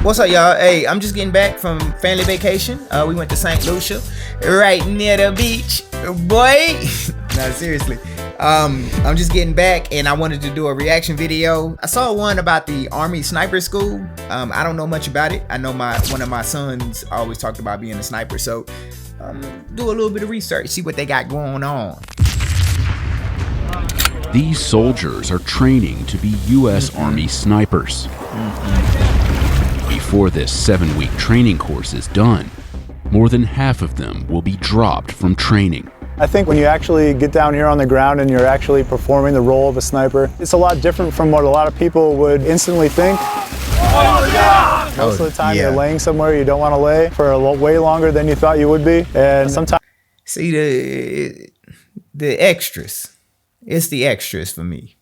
What's up, y'all? Hey, I'm just getting back from family vacation. We went to St. Lucia, right near the beach, boy. No, seriously. I'm just getting back, and I wanted to do a reaction video. I saw one about the Army Sniper School. I don't know much about it. I know one of my sons always talked about being a sniper, so do a little bit of research, see what they got going on. These soldiers are training to be U.S. Army snipers. Before this 7-week training course is done, more than half of them will be dropped from training. I think when you actually get down here on the ground and you're actually performing the role of a sniper, it's a lot different from what a lot of people would instantly think. Most of the time you're laying somewhere you don't want to lay for way longer than you thought you would be. And sometimes... See, the extras. It's the extras for me.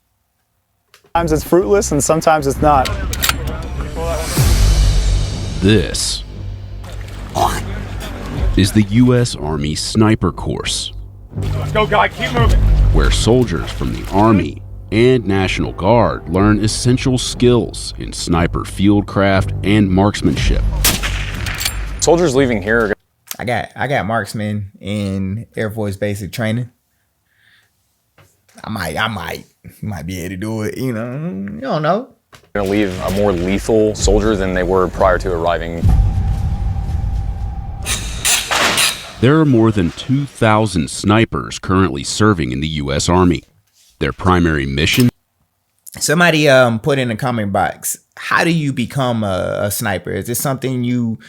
Sometimes it's fruitless and sometimes it's not. This is the U.S. Army Sniper Course. Let's go, guy. Keep moving. Where soldiers from the Army and National Guard learn essential skills in sniper fieldcraft and marksmanship. Soldiers leaving here. I got marksman in Air Force basic training. I might be able to do it. You don't know. They're gonna leave a more lethal soldier than they were prior to arriving. There are more than 2,000 snipers currently serving in the U.S. Army. Their primary mission? Somebody put in the comment box, how do you become a sniper? Is this something you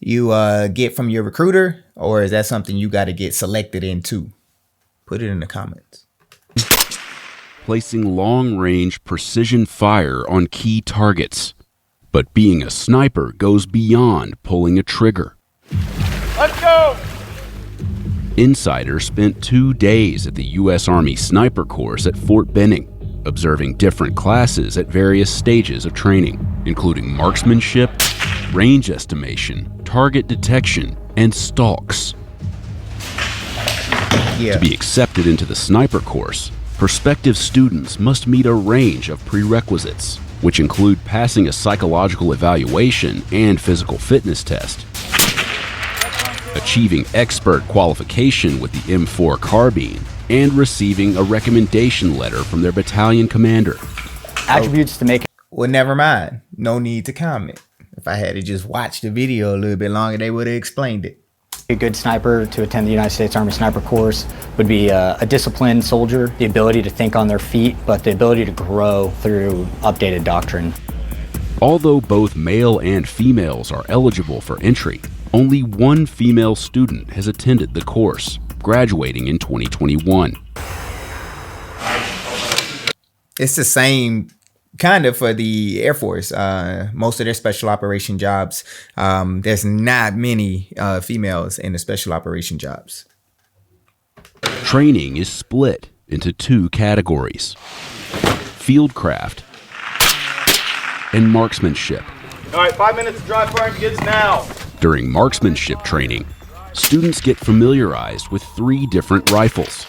get from your recruiter, or is that something you got to get selected into? Put it in the comments. Placing long-range precision fire on key targets. But being a sniper goes beyond pulling a trigger. Let's go! Insider spent 2 days at the U.S. Army Sniper Course at Fort Benning, observing different classes at various stages of training, including marksmanship, range estimation, target detection, and stalks. To be accepted into the Sniper Course, prospective students must meet a range of prerequisites, which include passing a psychological evaluation and physical fitness test, achieving expert qualification with the M4 carbine, and receiving a recommendation letter from their battalion commander. Attributes to make... Well, never mind. No need to comment. If I had to just watch the video a little bit longer, they would have explained it. A good sniper to attend the United States Army Sniper Course would be a disciplined soldier, the ability to think on their feet, but the ability to grow through updated doctrine. Although both male and females are eligible for entry, only one female student has attended the course, graduating in 2021. It's the same kind of for the Air Force. Most of their special operation jobs, there's not many females in the special operation jobs. Training is split into 2 categories: fieldcraft and marksmanship. All right, 5 minutes to dry fire begins now. During marksmanship training, students get familiarized with 3 different rifles: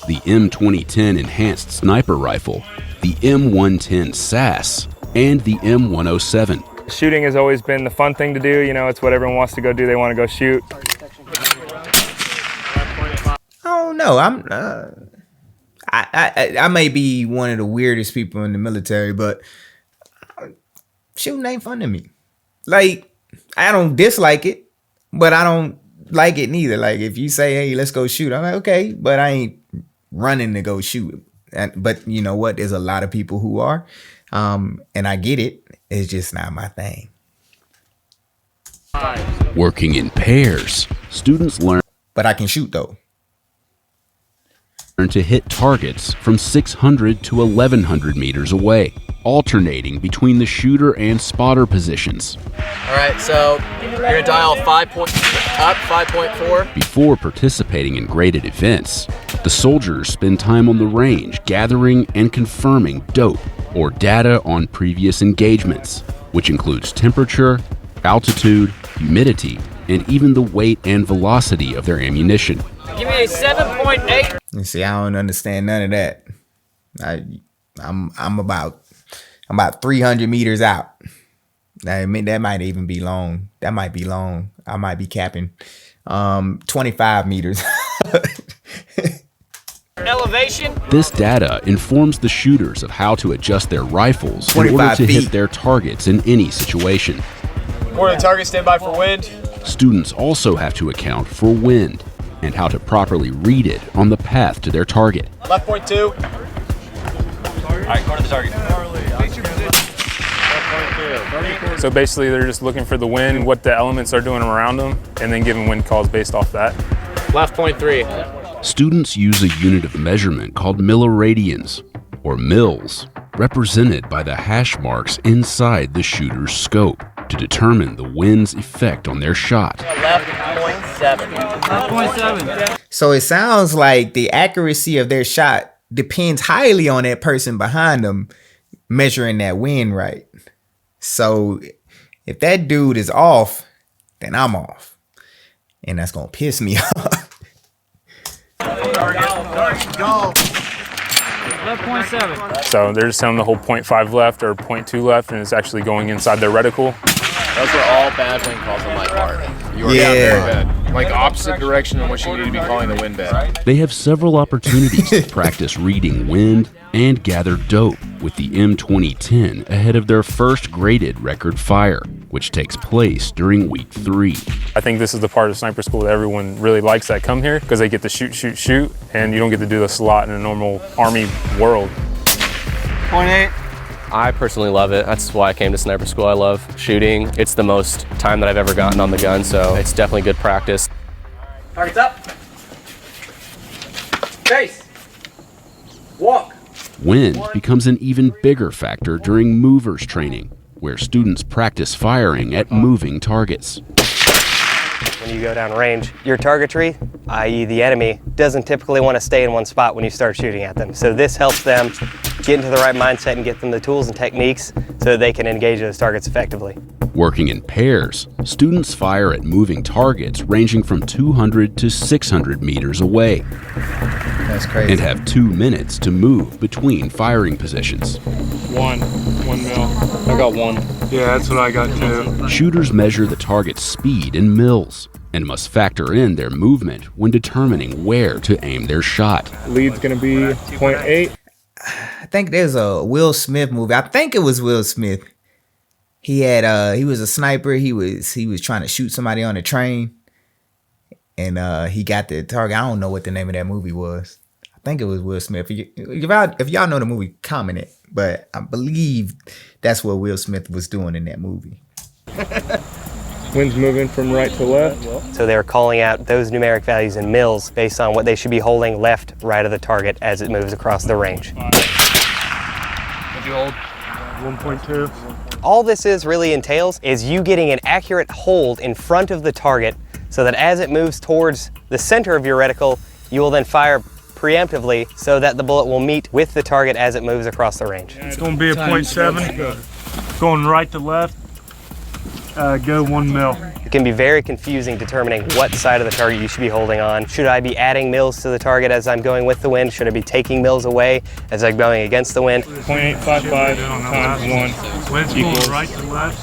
the M2010 Enhanced Sniper Rifle, the M110 SAS, and the M107. Shooting has always been the fun thing to do. You know, it's what everyone wants to go do. They want to go shoot. I don't know. I may be one of the weirdest people in the military, but shooting ain't fun to me. Like, I don't dislike it, but I don't like it neither. Like, if you say, hey, let's go shoot, I'm like, okay, but I ain't running to go shoot. But you know what? There's a lot of people who are, and I get it. It's just not my thing. Working in pairs, students learn But I can shoot though. To hit targets from 600 to 1,100 meters away, alternating between the shooter and spotter positions. All right, so you're gonna dial 5.4. Before participating in graded events, the soldiers spend time on the range gathering and confirming dope or data on previous engagements, which includes temperature, altitude, humidity, and even the weight and velocity of their ammunition. Give me a 7.8. You see, I don't understand none of that. I'm about 300 meters out. I mean, that might even be long. That might be long. I might be capping. 25 meters. Elevation. This data informs the shooters of how to adjust their rifles in order to hit their targets in any situation. Order the target, stand by for wind. Students also have to account for wind and how to properly read it on the path to their target. Left point 2. All right, go to the target. So basically they're just looking for the wind, what the elements are doing around them, and then giving wind calls based off that. Left point 3. Students use a unit of measurement called milliradians, or mils, represented by the hash marks inside the shooter's scope, to determine the wind's effect on their shot. Left point 7. Left point 7. So it sounds like the accuracy of their shot depends highly on that person behind them measuring that wind right. So if that dude is off, then I'm off. And that's going to piss me off. Left point 7. So they're just telling them to hold 0.5 left or 0.2 left, and it's actually going inside their reticle. Those were all bad wind calls on my part. You were down very bad. Like opposite direction in what you need to be calling the wind bad. They have several opportunities to practice reading wind and gather dope with the M2010 ahead of their first graded record fire, which takes place during week 3. I think this is the part of sniper school that everyone really likes that come here, because they get to shoot, and you don't get to do this a lot in a normal Army world. Point 8. I personally love it. That's why I came to sniper school. I love shooting. It's the most time that I've ever gotten on the gun, so it's definitely good practice. Target's up. Face. Walk. Wind becomes an even bigger factor during movers training, where students practice firing at moving targets. When you go down range, your targetry, i.e. the enemy, doesn't typically want to stay in one spot when you start shooting at them. So this helps them get into the right mindset and get them the tools and techniques so that they can engage those targets effectively. Working in pairs, students fire at moving targets ranging from 200 to 600 meters away. That's crazy. And have 2 minutes to move between firing positions. 1 mil. I got 1. Yeah, that's what I got too. Shooters measure the target's speed in mils and must factor in their movement when determining where to aim their shot. Lead's gonna be 0.8. I think there's a Will Smith movie. I think it was Will Smith. He was a sniper. He was trying to shoot somebody on a train, and he got the target. I don't know what the name of that movie was. I think it was Will Smith. If y'all know the movie, comment it. But I believe that's what Will Smith was doing in that movie. Wind's moving from right to left. So they're calling out those numeric values in mils based on what they should be holding left, right of the target as it moves across the range. What'd you hold? 1.2. All this really entails is you getting an accurate hold in front of the target so that as it moves towards the center of your reticle, you will then fire preemptively so that the bullet will meet with the target as it moves across the range. It's going to be a 0.7, going right to left, go 1 mil. It can be very confusing determining what side of the target you should be holding on. Should I be adding mils to the target as I'm going with the wind? Should I be taking mils away as I'm going against the wind? 0.855 times 1 Wind's equals going right to left.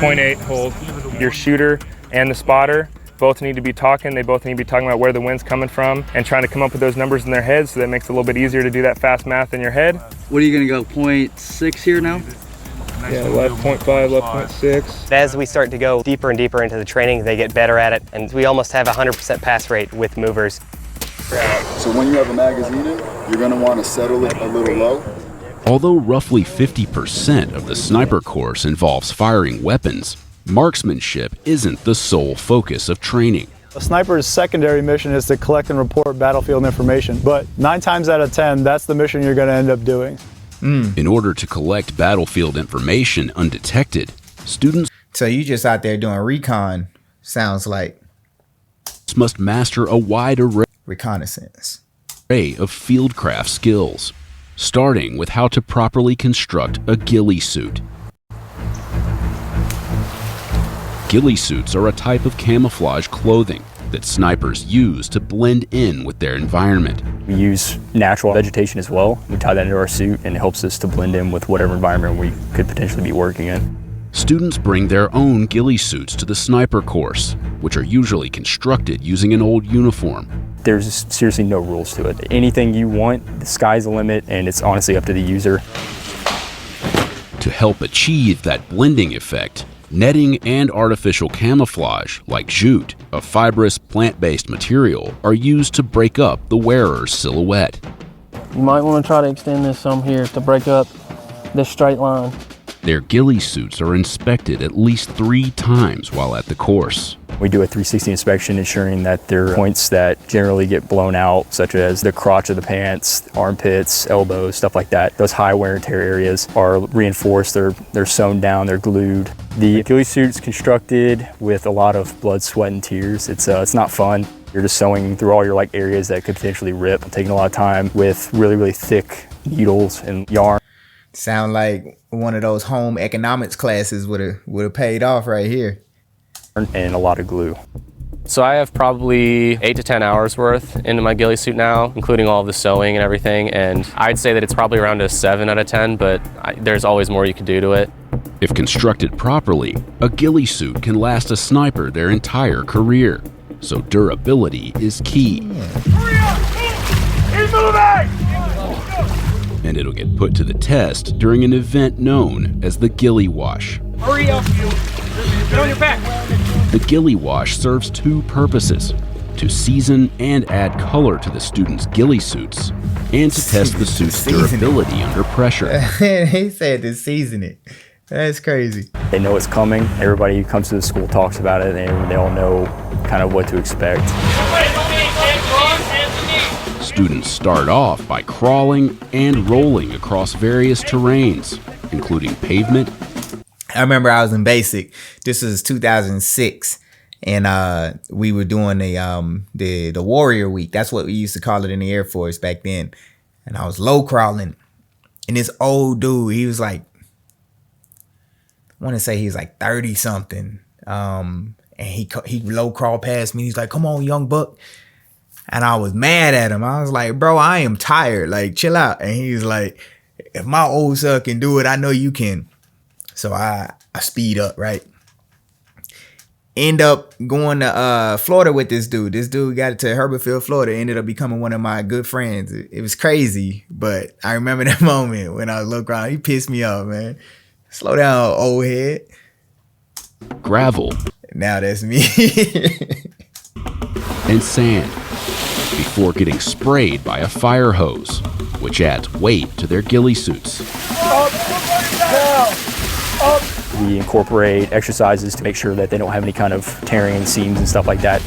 0.8 hold. Your shooter and the spotter both need to be talking. They both need to be talking about where the wind's coming from and trying to come up with those numbers in their heads, so that makes it a little bit easier to do that fast math in your head. What are you going to go, 0.6 here now? Yeah, left 0.5, left 0.6. As we start to go deeper and deeper into the training, they get better at it, and we almost have a 100% pass rate with movers. So when you have a magazine in, you're going to want to settle it a little low. Although roughly 50% of the sniper course involves firing weapons, marksmanship isn't the sole focus of training. A sniper's secondary mission is to collect and report battlefield information, but 9 times out of 10, that's the mission you're going to end up doing. In order to collect battlefield information undetected, students So you just out there doing recon, sounds like. Must master a wide array Reconnaissance. of fieldcraft skills, starting with how to properly construct a ghillie suit. Ghillie suits are a type of camouflage clothing that snipers use to blend in with their environment. We use natural vegetation as well. We tie that into our suit and it helps us to blend in with whatever environment we could potentially be working in. Students bring their own ghillie suits to the sniper course, which are usually constructed using an old uniform. There's seriously no rules to it. Anything you want, the sky's the limit, and it's honestly up to the user. To help achieve that blending effect, netting and artificial camouflage, like jute, a fibrous plant-based material, are used to break up the wearer's silhouette. You might want to try to extend this some here to break up this straight line. Their ghillie suits are inspected at least 3 times while at the course. We do a 360 inspection, ensuring that there are points that generally get blown out, such as the crotch of the pants, armpits, elbows, stuff like that. Those high wear and tear areas are reinforced, they're sewn down, they're glued. The ghillie suit's constructed with a lot of blood, sweat, and tears. It's not fun. You're just sewing through all your areas that could potentially rip, taking a lot of time with really, really thick needles and yarn. Sound like one of those home economics classes would have paid off right here. And a lot of glue. So I have probably 8 to 10 hours worth into my ghillie suit now, including all of the sewing and everything, and I'd say that it's probably around a 7 out of 10, but there's always more you can do to it. If constructed properly, a ghillie suit can last a sniper their entire career, so durability is key. Hurry up! He's moving! And it'll get put to the test during an event known as the ghillie wash. Hurry up! Get on your back! The ghillie wash serves 2 purposes: to season and add color to the students' ghillie suits, and to test the suit's durability under pressure. He said to season it. That's crazy. They know it's coming. Everybody who comes to the school talks about it, and they all know kind of what to expect. Students start off by crawling and rolling across various terrains, including pavement. I remember I was in basic. This was 2006, and we were doing the Warrior Week. That's what we used to call it in the Air Force back then. And I was low crawling, and this old dude, he was like, I want to say he was like 30 something, and he low crawled past me. He's like, "Come on, young buck." And I was mad at him. I was like, "Bro, I am tired. Like, chill out." And he was like, "If my old son can do it, I know you can." So I speed up, right? End up going to Florida with this dude. This dude got it to Herbertville, Florida. Ended up becoming one of my good friends. It was crazy, but I remember that moment when I was low crawling. He pissed me off, man. Slow down, old head. Gravel. Now that's me. And sand, before getting sprayed by a fire hose, which adds weight to their ghillie suits. We incorporate exercises to make sure that they don't have any kind of tearing and seams and stuff like that.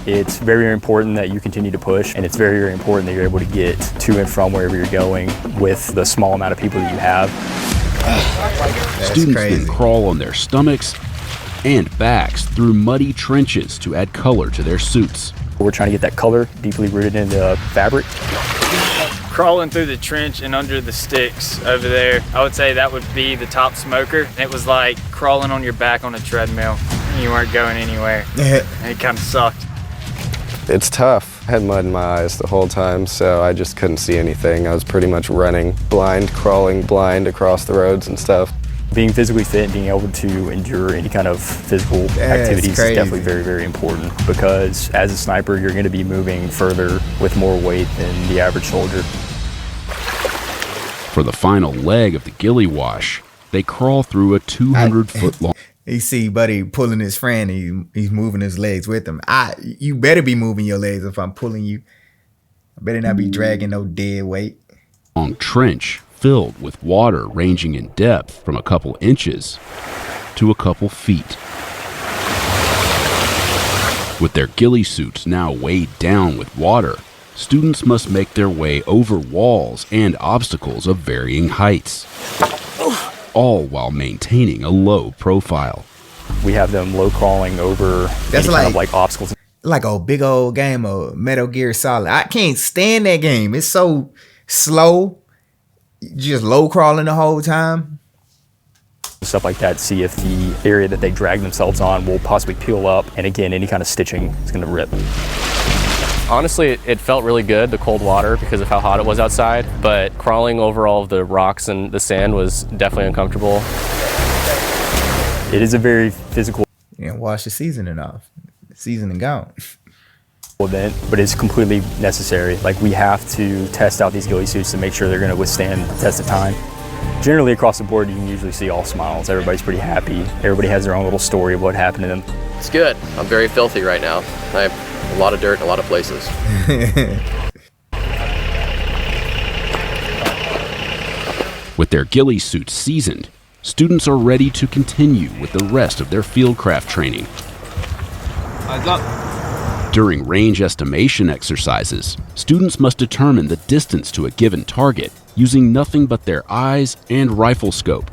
It's very, very important that you continue to push, and it's very, very important that you're able to get to and from wherever you're going with the small amount of people that you have. Students then crawl on their stomachs and backs through muddy trenches to add color to their suits. We're trying to get that color deeply rooted in the fabric. Crawling through the trench and under the sticks over there, I would say that would be the top smoker. It was like crawling on your back on a treadmill. You weren't going anywhere. It kind of sucked. It's tough. I had mud in my eyes the whole time, so I just couldn't see anything. I was pretty much running blind, crawling blind across the roads and stuff. Being physically fit and being able to endure any kind of physical activities is definitely very, very important, because as a sniper, you're going to be moving further with more weight than the average soldier. For the final leg of the ghillie wash, they crawl through a 200-foot long... You see Buddy pulling his friend, he's moving his legs with him. You better be moving your legs if I'm pulling you. I better not be dragging no dead weight. Long trench filled with water ranging in depth from a couple inches to a couple feet. With their ghillie suits now weighed down with water, students must make their way over walls and obstacles of varying heights, all while maintaining a low profile. We have them low crawling over any kind of like obstacles. Like a big old game of Metal Gear Solid. I can't stand that game. It's so slow. Just low crawling the whole time. Stuff like that, see if the area that they drag themselves on will possibly peel up. And again, any kind of stitching is going to rip. Honestly, it felt really good, the cold water, because of how hot it was outside, but crawling over all of the rocks and the sand was definitely uncomfortable. It is a very physical wash the seasoning off. Seasoning gone. Event, but it's completely necessary. Like, we have to test out these ghillie suits to make sure they're going to withstand the test of time. Generally across the board, you can usually see all smiles. Everybody's pretty happy. Everybody has their own little story of what happened to them. It's good. I'm very filthy right now. I have a lot of dirt in a lot of places. With their ghillie suits seasoned, students are ready to continue with the rest of their fieldcraft training. Eyes up. During range estimation exercises, students must determine the distance to a given target using nothing but their eyes and rifle scope.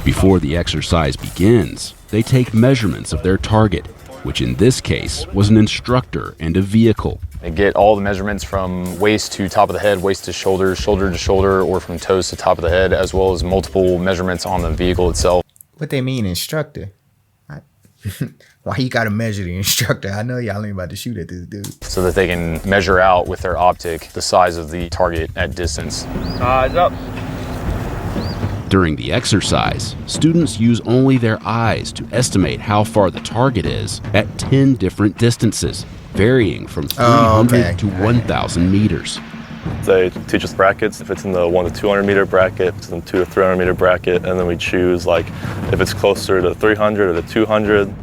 Before the exercise begins, they take measurements of their target, which in this case was an instructor and a vehicle. They get all the measurements from waist to top of the head, waist to shoulder, shoulder to shoulder, or from toes to top of the head, as well as multiple measurements on the vehicle itself. What they mean, instructor? Why you gotta measure the instructor? I know y'all ain't about to shoot at this dude. So that they can measure out with their optic the size of the target at distance. Eyes up. During the exercise, students use only their eyes to estimate how far the target is at 10 different distances, varying from 300 to 1,000 meters. They teach us brackets. If it's in the 1 to 200 meter bracket, it's in the 2 to 300 meter bracket, and then we choose like if it's closer to 300 or to 200.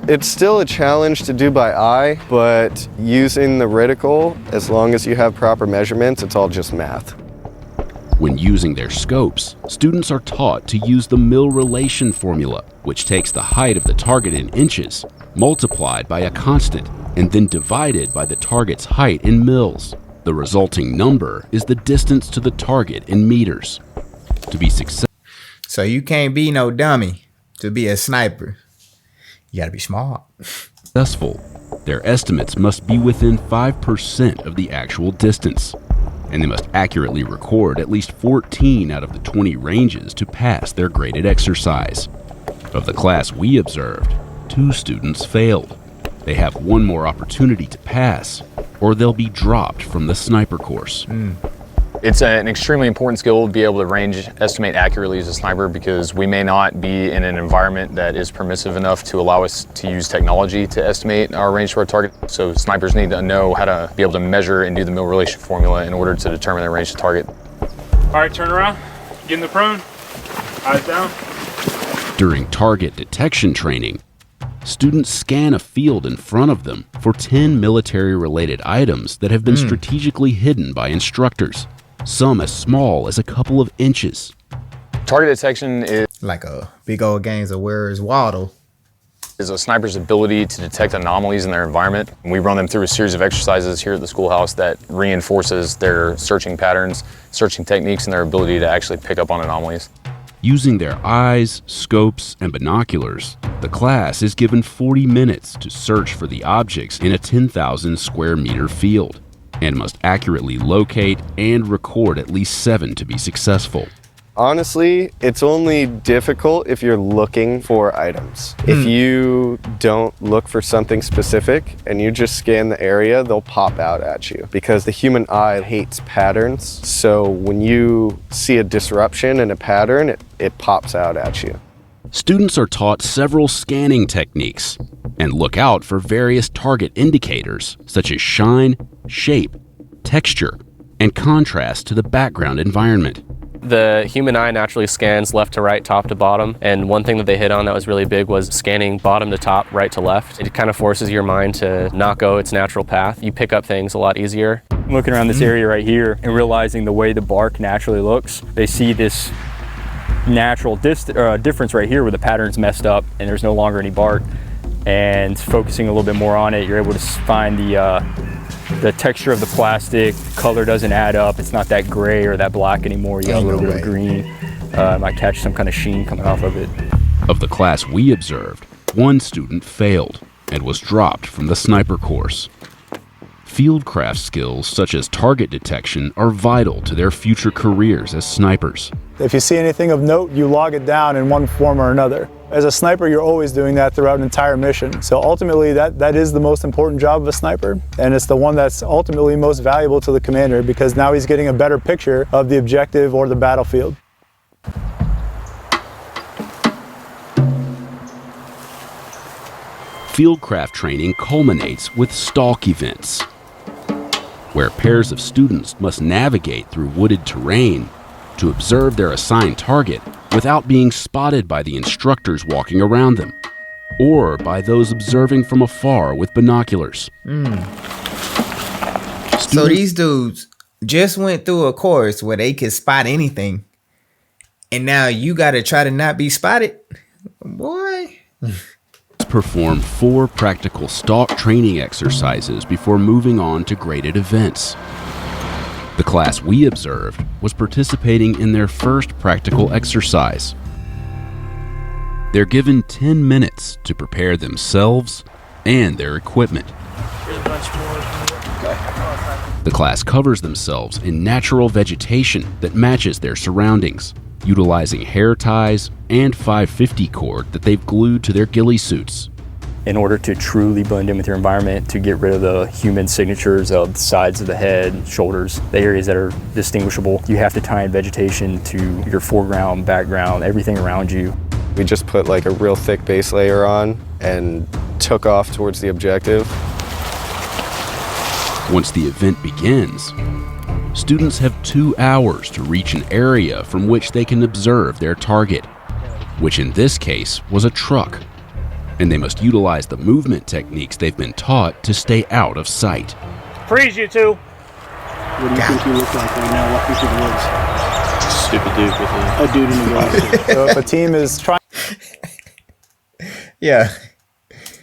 It's still a challenge to do by eye, but using the reticle, as long as you have proper measurements, it's all just math. When using their scopes, students are taught to use the mill relation formula, which takes the height of the target in inches, multiplied by a constant, and then divided by the target's height in mils. The resulting number is the distance to the target in meters. To be successful. So you can't be no dummy to be a sniper. You gotta be smart. Their estimates must be within 5% of the actual distance, and they must accurately record at least 14 out of the 20 ranges to pass their graded exercise. Of the class we observed, 2 students failed. They have one more opportunity to pass, or they'll be dropped from the sniper course. It's an extremely important skill to be able to range estimate accurately as a sniper, because we may not be in an environment that is permissive enough to allow us to use technology to estimate our range to our target. So snipers need to know how to be able to measure and do the mill relation formula in order to determine their range to target. All right, turn around, get in the prone, eyes down. During target detection training, students scan a field in front of them for 10 military-related items that have been strategically hidden by instructors, some as small as a couple of inches. Target detection is like a big old games of Where's Waddle. Is a sniper's ability to detect anomalies in their environment. We run them through a series of exercises here at the schoolhouse that reinforces their searching patterns, searching techniques, and their ability to actually pick up on anomalies. Using their eyes, scopes, and binoculars, the class is given 40 minutes to search for the objects in a 10,000 square meter field, and must accurately locate and record at least 7 to be successful. Honestly, it's only difficult if you're looking for items. If you don't look for something specific and you just scan the area, they'll pop out at you because the human eye hates patterns. So when you see a disruption in a pattern, it pops out at you. Students are taught several scanning techniques and look out for various target indicators such as shine, shape, texture, and contrast to the background environment. The human eye naturally scans left to right, top to bottom, and one thing that they hit on that was really big was scanning bottom to top, right to left. It kind of forces your mind to not go its natural path. You pick up things a lot easier. I'm looking around this area right here and realizing the way the bark naturally looks. They see this natural difference right here where the pattern's messed up and there's no longer any bark. And focusing a little bit more on it, you're able to find the texture of the plastic, the color doesn't add up. It's not that gray or that black anymore. You got a little bit of green. Might catch some kind of sheen coming off of it. Of the class we observed, one student failed and was dropped from the sniper course. Fieldcraft skills such as target detection are vital to their future careers as snipers. If you see anything of note, you log it down in one form or another. As a sniper, you're always doing that throughout an entire mission. So ultimately, that is the most important job of a sniper, and it's the one that's ultimately most valuable to the commander because now he's getting a better picture of the objective or the battlefield. Fieldcraft training culminates with stalk events, where pairs of students must navigate through wooded terrain to observe their assigned target without being spotted by the instructors walking around them, or by those observing from afar with binoculars. So these dudes just went through a course where they could spot anything, and now you gotta try to not be spotted? Boy. Perform 4 practical stalk training exercises before moving on to graded events. The class we observed was participating in their first practical exercise. They're given 10 minutes to prepare themselves and their equipment. The class covers themselves in natural vegetation that matches their surroundings, utilizing hair ties and 550 cord that they've glued to their ghillie suits. In order to truly blend in with your environment, to get rid of the human signatures of the sides of the head, shoulders, the areas that are distinguishable, you have to tie in vegetation to your foreground, background, everything around you. We just put like a real thick base layer on and took off towards the objective. Once the event begins, students have 2 hours to reach an area from which they can observe their target, which in this case was a truck, and they must utilize the movement techniques they've been taught to stay out of sight. Freeze, you two! What do you think you look like right now? Walk me through the woods. Stupid dude with a dude in the woods. So if a team is trying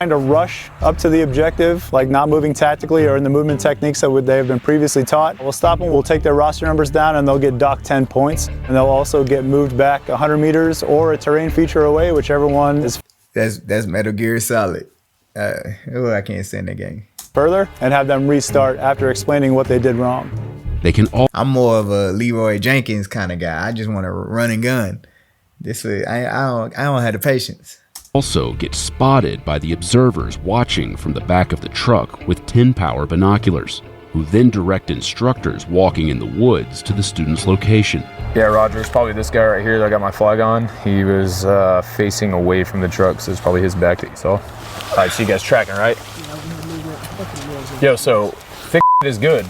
to rush up to the objective, like not moving tactically or in the movement techniques that they have been previously taught, we'll stop them, we'll take their roster numbers down, and they'll get docked 10 points. And they'll also get moved back 100 meters or a terrain feature away, whichever one is. That's Metal Gear Solid. I can't stand that game. Further, and have them restart after explaining what they did wrong. They can all. I'm more of a Leroy Jenkins kind of guy. I just want to run and gun. This way, I don't have the patience. Also get spotted by the observers watching from the back of the truck with 10-power binoculars, who then direct instructors walking in the woods to the student's location. Yeah, Roger, it's probably this guy right here that I got my flag on. He was facing away from the truck, so it's probably his back that you saw. All right, so you guys tracking, right? Yo, so thick is good,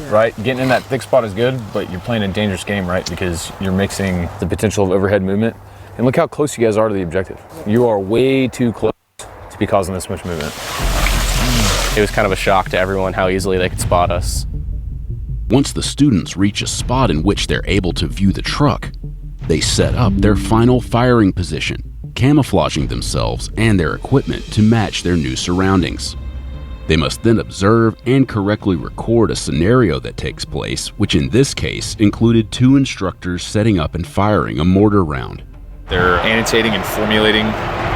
right? Getting in that thick spot is good, but you're playing a dangerous game, right? Because you're mixing the potential of overhead movement. And look how close you guys are to the objective. You are way too close to be causing this much movement. It was kind of a shock to everyone how easily they could spot us. Once the students reach a spot in which they're able to view the truck, they set up their final firing position, camouflaging themselves and their equipment to match their new surroundings. They must then observe and correctly record a scenario that takes place, which in this case included 2 instructors setting up and firing a mortar round. They're annotating and formulating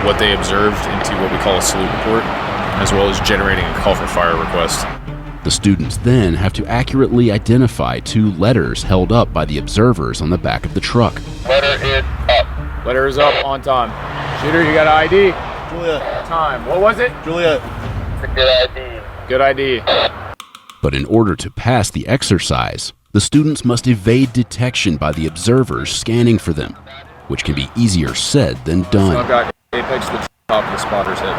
what they observed into what we call a salute report, as well as generating a call for fire request. The students then have to accurately identify 2 letters held up by the observers on the back of the truck. Letter is up. Letter is up on time. Shooter, you got an ID? Juliet. Time. What was it? Juliet. Good ID. Good ID. But in order to pass the exercise, the students must evade detection by the observers scanning for them, which can be easier said than done. So I've got apex to the top of the spotter's head.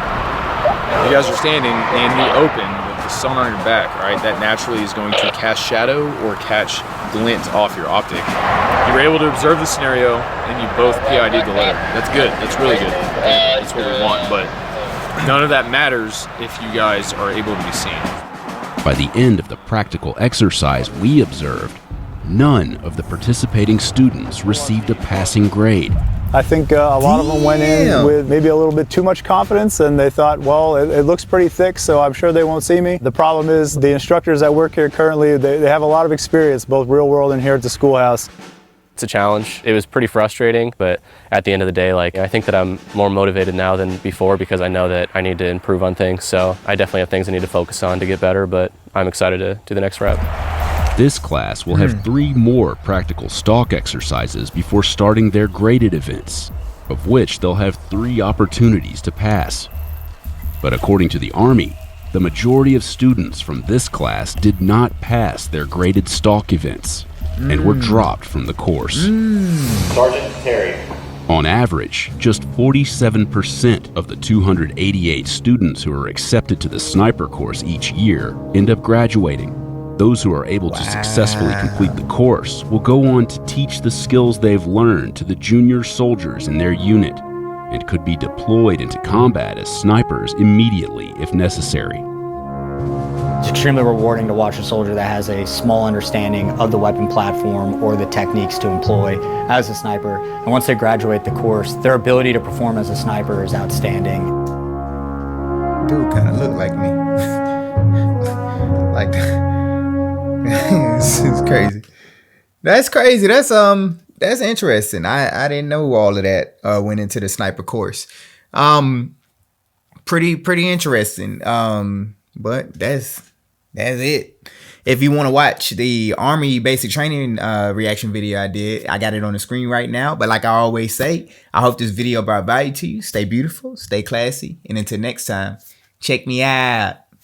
You guys are standing in the open with the sun on your back, right? That naturally is going to cast shadow or catch glint off your optic. You were able to observe the scenario and you both PID'd the letter. That's good. That's really good. That's what we want. But none of that matters if you guys are able to be seen. By the end of the practical exercise we observed, none of the participating students received a passing grade. I think a lot of them went in with maybe a little bit too much confidence, and they thought, well, it looks pretty thick, so I'm sure they won't see me. The problem is the instructors that work here currently, they have a lot of experience, both real world and here at the schoolhouse. It's a challenge. It was pretty frustrating, but at the end of the day, like, I think that I'm more motivated now than before because I know that I need to improve on things. So I definitely have things I need to focus on to get better, but I'm excited to do the next rep. This class will have 3 more practical stalk exercises before starting their graded events, of which they'll have 3 opportunities to pass. But according to the Army, the majority of students from this class did not pass their graded stalk events and were dropped from the course. Sergeant Terry. On average, just 47% of the 288 students who are accepted to the sniper course each year end up graduating. Those who are able to successfully complete the course will go on to teach the skills they've learned to the junior soldiers in their unit and could be deployed into combat as snipers immediately if necessary. It's extremely rewarding to watch a soldier that has a small understanding of the weapon platform or the techniques to employ as a sniper. And once they graduate the course, their ability to perform as a sniper is outstanding. Dude kind of look like me. Like, this is crazy. That's crazy. That's interesting. I didn't know all of that went into the sniper course. Pretty interesting. But that's it. If you want to watch the Army basic training reaction video I did, I got it on the screen right now. But like I always say, I hope this video brought value to you. Stay beautiful, stay classy, and until next time, check me out.